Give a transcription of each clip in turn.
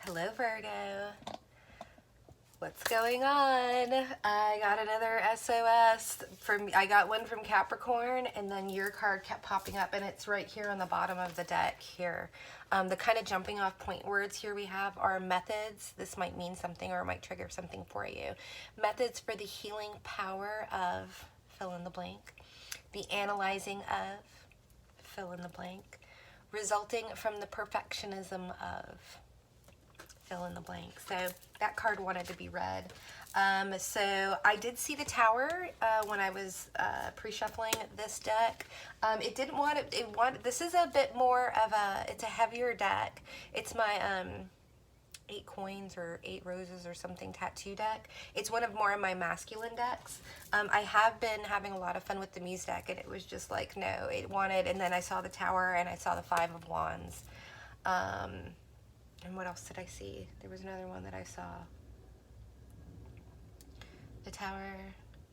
Hello, Virgo. What's going on? I got another SOS I got one from Capricorn, and then your card kept popping up, and it's right here on the bottom of the deck here. The kind of jumping off point words here we have are methods. This might mean something or it might trigger something for you. Methods for the healing power of fill in the blank. The analyzing of fill in the blank. Resulting from the perfectionism of fill in the blank. So that card wanted to be read. So I did see the Tower when I was pre-shuffling this deck. It didn't want it. This is a bit more of it's a heavier deck. It's my 8 coins or 8 roses or something tattoo deck. It's one of more of my masculine decks. I have been having a lot of fun with the Muse deck, and it was just like, no, it wanted, and then I saw the Tower and I saw the 5 of Wands. And what else did I see? There was another one that I saw. The Tower,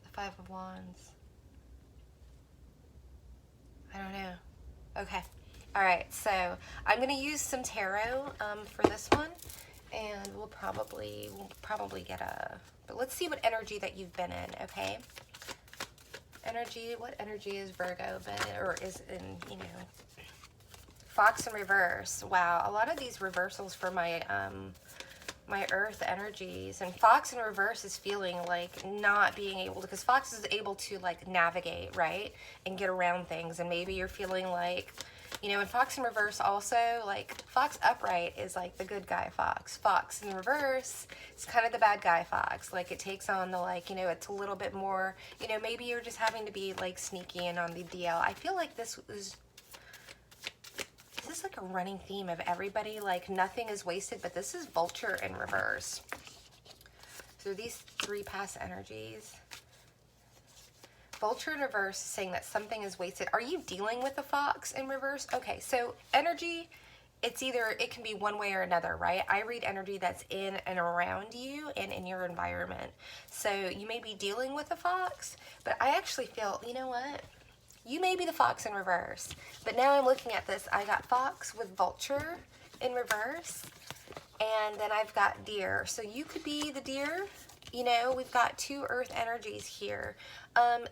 the 5 of Wands. I don't know. Okay. All right. So I'm going to use some tarot for this one, and we'll probably get but let's see what energy that you've been in. Okay. Energy. What energy is Virgo been, or is in? You know. Fox in reverse. Wow, a lot of these reversals for my my earth energies. And Fox in reverse is feeling like not being able to, because Fox is able to like navigate, right? And get around things. And maybe you're feeling like, you know, and Fox in reverse also, like Fox upright is like the good guy Fox. Fox in reverse is kind of the bad guy Fox. Like it takes on the like, you know, it's a little bit more, you know, maybe you're just having to be like sneaky and on the DL. I feel like this is like a running theme of everybody, like nothing is wasted, but this is Vulture in reverse. So these 3 past energies. Vulture in reverse is saying that something is wasted. Are you dealing with a Fox in reverse? Okay, so energy, it's either, it can be one way or another, right? I read energy that's in and around you and in your environment. So you may be dealing with a Fox, but I actually feel, you know what? You may be the Fox in reverse, but now I'm looking at this. I got Fox with Vulture in reverse, and then I've got Deer. So you could be the Deer. You know, we've got 2 earth energies here.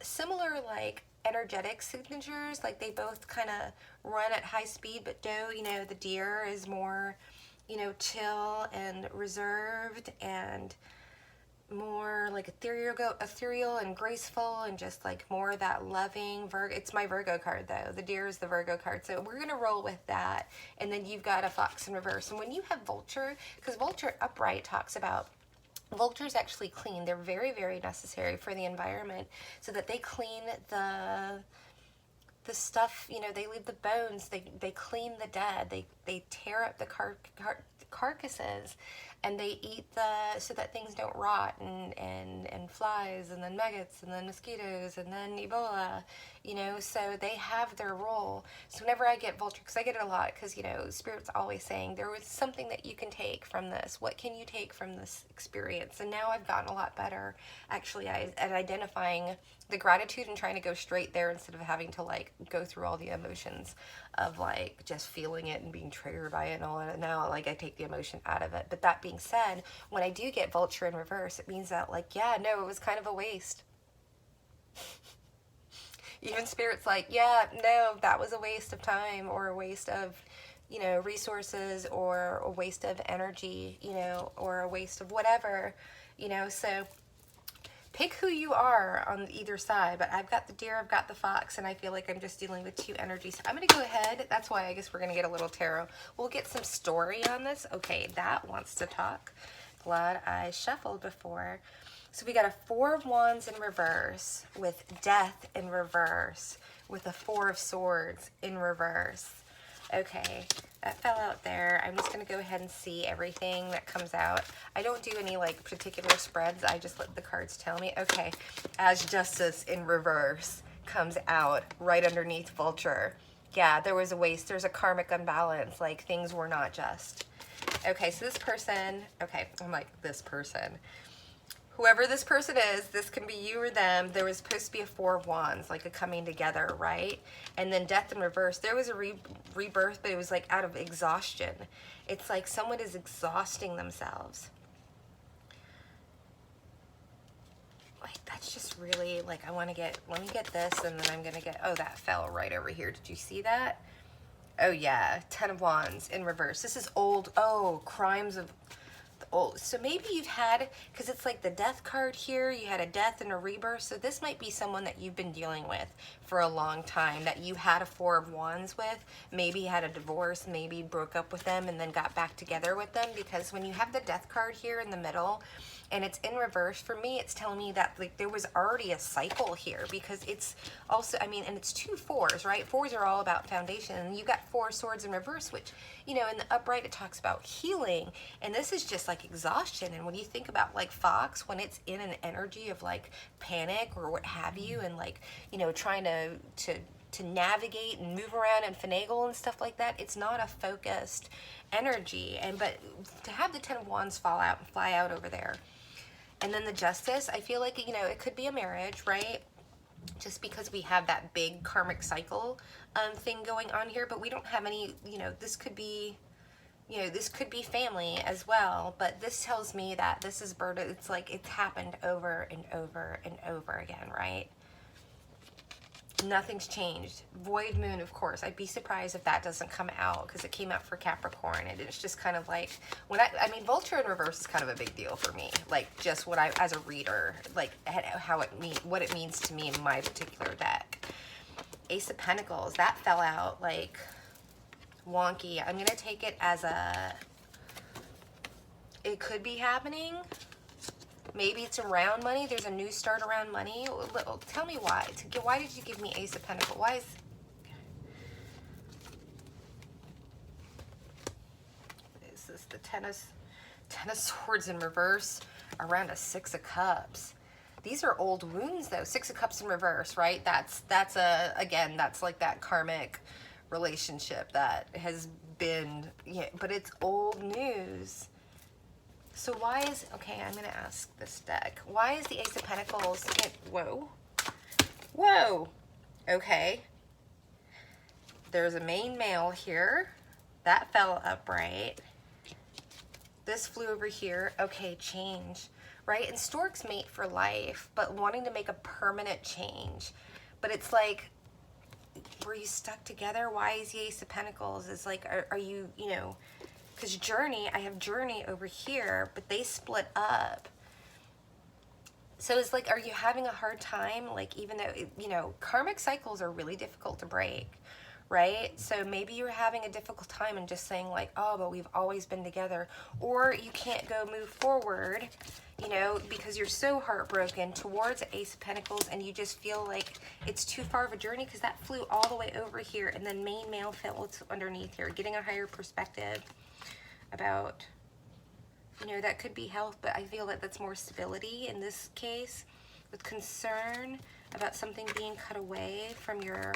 Similar like energetic signatures, like they both kind of run at high speed, but you know, the Deer is more, you know, chill and reserved and more like ethereal and graceful, and just like more that loving Virgo. It's my Virgo card though. The Deer is the Virgo card, so we're gonna roll with that. And then you've got a Fox in reverse. And when you have Vulture, because Vulture upright talks about Vultures actually clean. They're very, very necessary for the environment, so that they clean the stuff, you know, they leave the bones, they clean the dead, they tear up the carcasses, and they eat so that things don't rot, and flies, and then maggots, and then mosquitoes, and then Ebola, you know, so they have their role. So whenever I get Vulture, because I get it a lot, because, you know, Spirit's always saying, there was something that you can take from this. What can you take from this experience? And now I've gotten a lot better, actually, at identifying the gratitude and trying to go straight there instead of having to, like, go through all the emotions of, like, just feeling it and being triggered by it and all that. Now, like, I take the emotion out of it. But that being said, when I do get Vulture in reverse, it means that, like, yeah, no, it was kind of a waste. Even Spirit's like, yeah, no, that was a waste of time, or a waste of, you know, resources, or a waste of energy, you know, or a waste of whatever, you know. So pick who you are on either side. But I've got the Deer, I've got the Fox, and I feel like I'm just dealing with 2 energies. I'm going to go ahead. That's why I guess we're going to get a little tarot. We'll get some story on this. Okay, that wants to talk. Glad I shuffled before. So we got a 4 of Wands in reverse, with Death in reverse, with a 4 of Swords in reverse. Okay, that fell out there. I'm just going to go ahead and see everything that comes out. I don't do any like particular spreads. I just let the cards tell me. Okay, as Justice in reverse comes out right underneath Vulture. Yeah, there was a waste. There's a karmic unbalance. Like, things were not just. Okay, so this person, okay, I'm like, this person. whoever this person is, this can be you or them. There was supposed to be a Four of Wands, like a coming together, right? And then Death in reverse. There was a rebirth, but it was like out of exhaustion. It's like someone is exhausting themselves. Like, that's just really, like, I want to get, let me get this, and then I'm going to get, oh, that fell right over here. Did you see that? Oh, yeah. 10 of Wands in reverse. This is old, oh, crimes of old. So maybe you've had, because it's like the death card here, you had a death and a rebirth. So this might be someone that you've been dealing with for a long time, that you had a Four of Wands with. Maybe you had a divorce, maybe broke up with them and then got back together with them. Because when you have the death card here in the middle and it's in reverse, for me, it's telling me that like there was already a cycle here, because it's also, I mean, and it's 2 fours, right? Fours are all about foundation, and you got 4 swords in reverse, which, you know, in the upright, it talks about healing, and this is just like exhaustion. And when you think about like Fox, when it's in an energy of like panic or what have you, and like, you know, trying to navigate and move around and finagle and stuff like that, it's not a focused energy. And but to have the 10 of Wands fly out over there, and then the Justice, I feel like, you know, it could be a marriage, right? Just because we have that big karmic cycle thing going on here, but we don't have any, you know, this could be, you know, this could be family as well. But this tells me that this is burden. It's like it's happened over and over and over again, right? Nothing's changed. Void moon, of course. I'd be surprised if that doesn't come out, because it came out for Capricorn, and it's just kind of like, when I mean, Vulture in reverse is kind of a big deal for me. Like, just what I, as a reader, like how it what it means to me in my particular deck. Ace of Pentacles, that fell out like wonky. I'm gonna take it as a, it could be happening. Maybe it's around money. There's a new start around money. Tell me why. Why did you give me Ace of Pentacles? Why is this the Ten of Swords in reverse around a Six of Cups? These are old wounds though. Six of Cups in reverse, right? That's again, that's like that karmic relationship that has been, yeah, but it's old news. So why is, okay, I'm going to ask this deck, why is the Ace of Pentacles, whoa, okay, there's a main male here, that fell upright, this flew over here, okay, change, right? And storks mate for life, but wanting to make a permanent change, but it's like, were you stuck together? Why is the Ace of Pentacles? It's like, are you, you know, because Journey, I have Journey over here, but they split up. So it's like, are you having a hard time? Like, even though, you know, karmic cycles are really difficult to break, right? So maybe you're having a difficult time and just saying like, oh, but we've always been together. Or you can't go move forward, you know, because you're so heartbroken towards Ace of Pentacles, and you just feel like it's too far of a journey, because that flew all the way over here, and then main male fell underneath here. Getting a higher perspective about, you know, that could be health, but I feel that that's more stability in this case, with concern about something being cut away from your,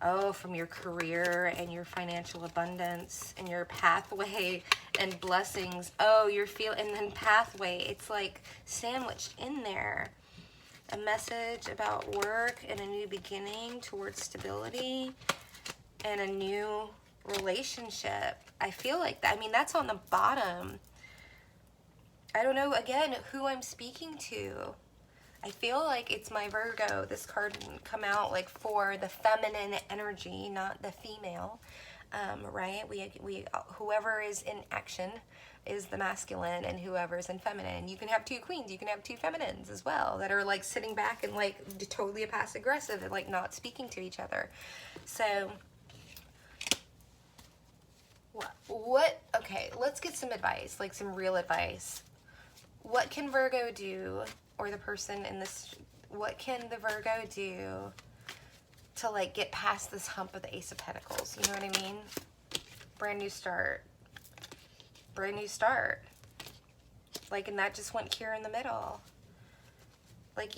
oh, from your career and your financial abundance and your pathway and blessings. Oh, you're feeling, and then pathway, it's like sandwiched in there. A message about work and a new beginning towards stability and a new relationship. I feel like that, I mean, that's on the bottom. I don't know, again, who I'm speaking to. I feel like it's my Virgo. This card didn't come out like for the feminine energy, not the female, right? We whoever is in action is the masculine, and whoever's in feminine. You can have 2 queens, you can have 2 feminines as well, that are like sitting back and like totally passive aggressive and like not speaking to each other. So what, okay, let's get some advice, like some real advice. What can Virgo do, or the person in this, what can the Virgo do to like get past this hump of the Ace of Pentacles? You know what I mean? Brand new start. Brand new start. Like, and that just went here in the middle. Like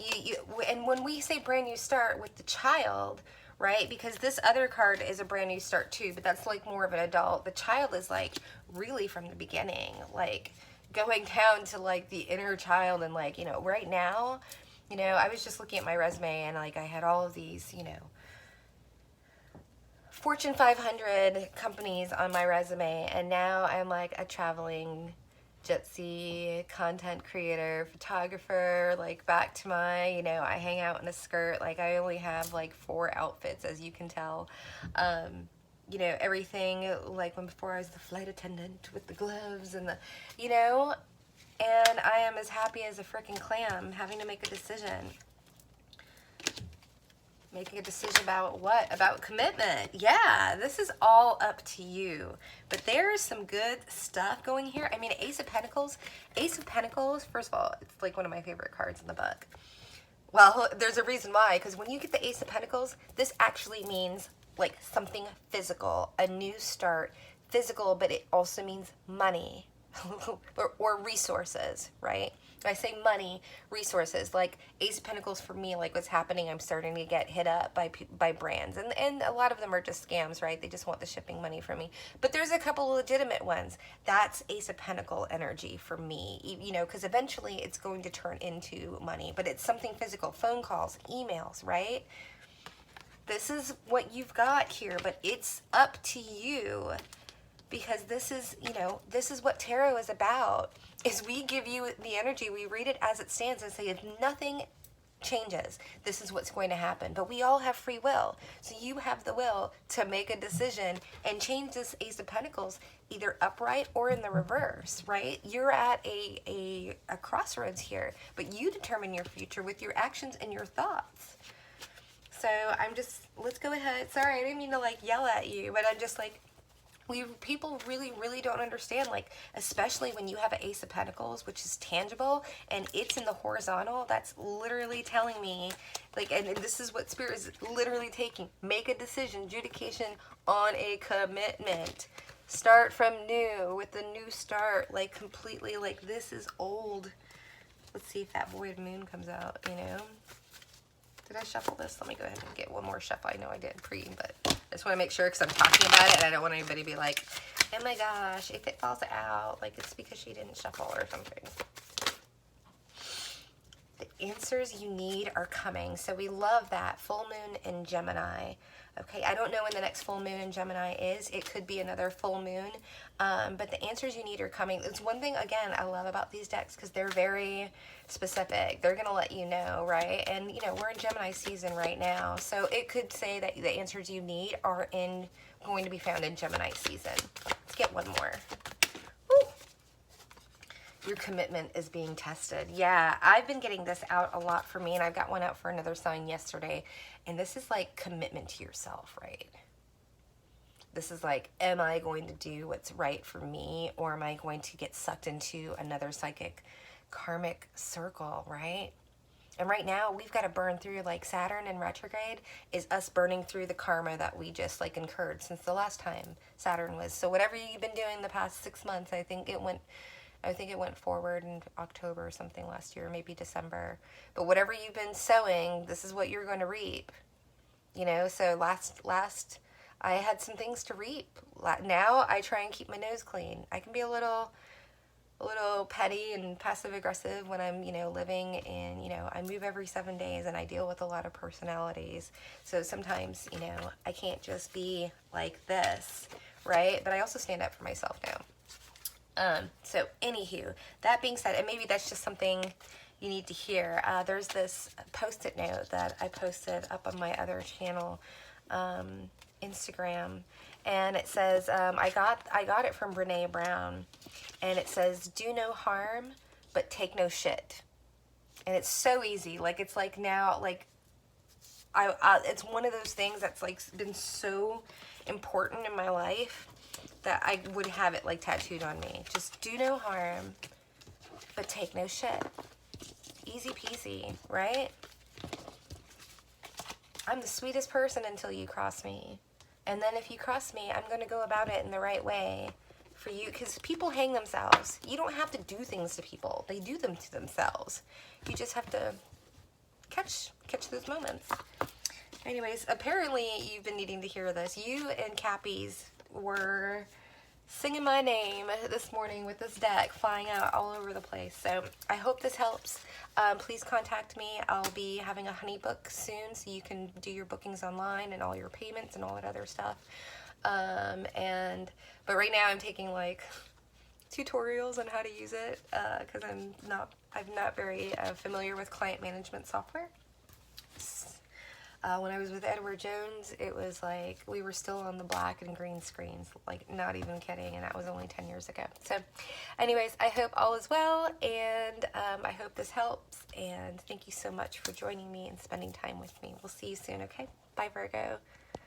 and when we say brand new start with the child, right? Because this other card is a brand new start too, but that's like more of an adult. The child is like really from the beginning, like going down to like the inner child and like, you know, right now, you know, I was just looking at my resume and like I had all of these, you know, Fortune 500 companies on my resume, and now I'm like a traveling gypsy, content creator, photographer, like back to my, you know, I hang out in a skirt, like I only have like 4 outfits, as you can tell. You know, everything like when before I was the flight attendant with the gloves and the, you know, and I am as happy as a freaking clam having to make a decision. Making a decision about what? About commitment. Yeah, this is all up to you. But there's some good stuff going here. I mean, Ace of Pentacles, first of all, it's like one of my favorite cards in the book. Well, there's a reason why, because when you get the Ace of Pentacles, this actually means like something physical, a new start, physical, but it also means money or resources, right? I say money, resources, like Ace of Pentacles for me, like what's happening, I'm starting to get hit up by brands, and a lot of them are just scams, right? They just want the shipping money from me. But there's a couple legitimate ones. That's Ace of Pentacle energy for me, you know, because eventually it's going to turn into money, but it's something physical, phone calls, emails, right? This is what you've got here, but it's up to you. Because this is, you know, this is what tarot is about, is we give you the energy, we read it as it stands and say if nothing changes, this is what's going to happen. But we all have free will. So you have the will to make a decision and change this Ace of Pentacles either upright or in the reverse, right? You're at a crossroads here, but you determine your future with your actions and your thoughts. So I'm just, let's go ahead. Sorry, I didn't mean to like yell at you, but I'm just like, people really don't understand, like, especially when you have an Ace of Pentacles, which is tangible, and it's in the horizontal, that's literally telling me, like, and this is what Spirit is literally taking, make a decision, adjudication on a commitment. Start from new, with the new start, like, completely, like, this is old. Let's see if that void moon comes out, you know? Did I shuffle this? Let me go ahead and get one more shuffle. I know I did but I just want to make sure because I'm talking about it and I don't want anybody to be like, oh my gosh, if it falls out, like it's because she didn't shuffle or something. The answers you need are coming. So we love that. Full moon in Gemini. Okay, I don't know when the next full moon in Gemini is. It could be another full moon. But the answers you need are coming. It's one thing, again, I love about these decks because they're very specific. They're going to let you know, right? And, you know, we're in Gemini season right now. So it could say that the answers you need are going to be found in Gemini season. Let's get one more. Woo. Your commitment is being tested. Yeah, I've been getting this out a lot for me, and I've got one out for another sign yesterday. And this is like commitment to yourself, right? This is like, am I going to do what's right for me, or am I going to get sucked into another psychic karmic circle, right? And right now, we've got to burn through, like Saturn in retrograde is us burning through the karma that we just like incurred since the last time Saturn was. So whatever you've been doing the past 6 months, I think it went forward in October or something last year, maybe December. But whatever you've been sowing, this is what you're going to reap. You know, so last I had some things to reap. Now I try and keep my nose clean. I can be a little petty and passive aggressive when I'm, you know, living in, you know, I move every 7 days and I deal with a lot of personalities. So sometimes, you know, I can't just be like this, right? But I also stand up for myself now. So anywho, that being said, and maybe that's just something you need to hear. There's this post-it note that I posted up on my other channel, Instagram, and it says, I got it from Brene Brown, and it says, do no harm, but take no shit. And it's so easy. Like, it's like now, like, it's one of those things that's like been so important in my life that I would have it like tattooed on me. Just do no harm, but take no shit. Easy peasy, right? I'm the sweetest person until you cross me. And then if you cross me, I'm going to go about it in the right way for you. Because people hang themselves. You don't have to do things to people. They do them to themselves. You just have to catch those moments. Anyways, apparently you've been needing to hear this. You and Cappies were singing my name this morning with this deck flying out all over the place. So I hope this helps. Please contact me. I'll be having a honey book soon, so you can do your bookings online and all your payments and all that other stuff. But right now I'm taking like tutorials on how to use it because I'm not very familiar with client management software. When I was with Edward Jones, it was like we were still on the black and green screens, like not even kidding, and that was only 10 years ago. So anyways, I hope all is well, and I hope this helps, and thank you so much for joining me and spending time with me. We'll see you soon, okay? Bye, Virgo.